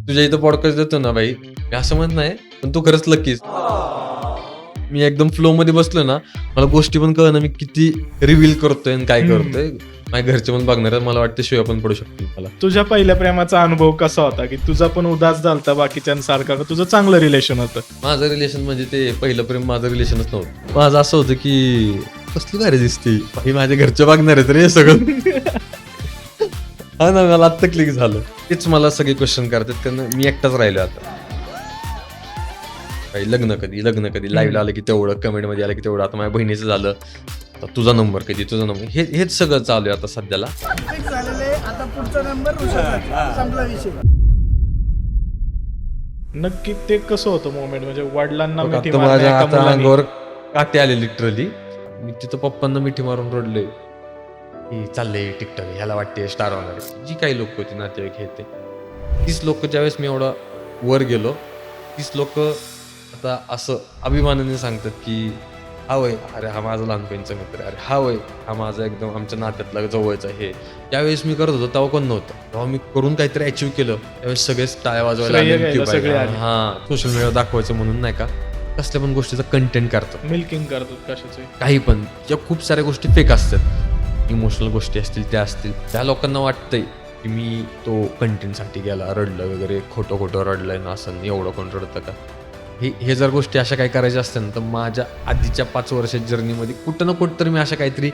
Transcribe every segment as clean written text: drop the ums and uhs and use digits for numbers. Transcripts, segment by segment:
तुझ्या इथं पॉडकास्ट देतो ना भाई, मी असं म्हणत नाही, पण तू खरंच लकीस. मी एकदम फ्लो मध्ये बसलो ना, मला गोष्टी पण कळना मी किती रिव्हील करतोय आणि काय करतोय. माझ्या घरचे पण बघणार आहेत, मला वाटतं शिवाय पण पडू शकतील मला. तुझ्या पहिल्या प्रेमाचा अनुभव कसा होता, की तुझा पण उदास झालता बाकीच्यांसारखा, का तुझं चांगलं रिलेशन होतं? माझं रिलेशन म्हणजे ते पहिलं प्रेम माझं रिलेशनच नव्हतं. माझं असं होतं की कसली भारी दिसते भाई, माझ्या घरचे बघणार आहेत रे सगळं. हा ना, मला आत्ता क्लिक झालं. तेच मला सगळे क्वेश्चन करतात, कारण मी एकटाच राहिलो आता. काही लग्न कधी लाईव्ह आलं की तेवढं, कमेंट मध्ये आलं की तेवढं. आता माझ्या बहिणीचं झालं, आता तुझा नंबर कधी, तुझा नंबर, हेच सगळं चालू आहे आता सध्याला. आता पुढचा नंबर संपला विषय. नक्की ते कसं होतं मोमेंट, म्हणजे वडिलांना मिठी आता मारणे माझ्या एका आता मुलाने? अंगावर काटे आले लिटरली. मी तिथं पप्पांना मिठी मारून रडलोय की चाललंय टिकटॉक, ह्याला वाटते स्टार होणार आहे. जी काही लोक होती नातेवाईक हे ते, तीच लोक ज्यावेळेस मी एवढा वर गेलो, तीच लोक आता असं अभिमानाने सांगतात की हा वय, अरे हा माझा लहानपणीचा मित्र आहे, अरे हा वय, हा माझा एकदम आमच्या नात्यातला जवळचा. हे ज्यावेळेस मी करत होतो तेव्हा कोण नव्हतं. तेव्हा मी करून काहीतरी अचीव केलं, त्यावेळेस सगळेच टाळ्या वाजवायला श्रेय लागले, घ्यायला की सगळे बाई, आले. हा सोशल मीडिया दाखवायचं म्हणून नाही का, कसल्या पण गोष्टीचा कंटेंट करतात. मिल्किंग करतात कशाचे. काही पण ज्या खूप साऱ्या गोष्टी फेक असतात, इमोशनल गोष्टी असतील त्या असतील, त्या लोकांना वाटतंय की मी तो कंटेंटसाठी गेला, रडलं वगैरे, खोटं रडलंय ना, असं एवढं कोण रडतं का. हे जर गोष्टी अशा काही करायच्या असत्या ना, तर माझ्या आधीच्या 5 वर्षाच्या जर्नीमध्ये कुठं ना कुठं तरी मी अशा काहीतरी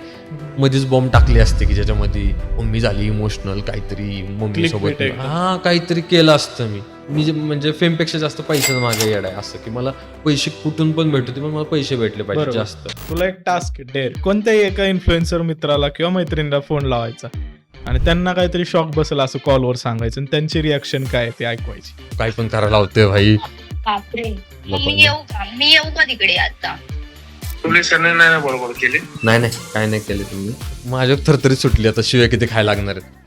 मध्येच बॉम्ब टाकली असते, की ज्याच्यामध्ये मम्मी झाली इमोशनल, काहीतरी मम्मी Clickbait सोबत एकदम. हा काहीतरी केलं असतं मी म्हणजे फेमपेक्षा जास्त पैशाचं माझ्या येड आहे. असं की मला पैसे कुठून पण भेटू दे, पण मला पैसे भेटले पाहिजे बरोबर. जास्त. तुला एक टास्क डेअर, कोणत्याही एका इन्फ्लुएन्सर मित्राला किंवा मैत्रिणीला फोन लावायचा आणि त्यांना काहीतरी शॉक बसेल असं कॉलवर सांगायचं, आणि त्यांची रिॲक्शन काय आहे ते ऐकवायची. काय पण करायला होते भाई. बापरे, मी येऊ का तिकडे आता? पोलिसांनी नाही ना बरोबर केले. नाही काय नाही केले तुम्ही. माझ्या थरथरी सुटली आता, शिवाय किती खायला लागणार आहेत.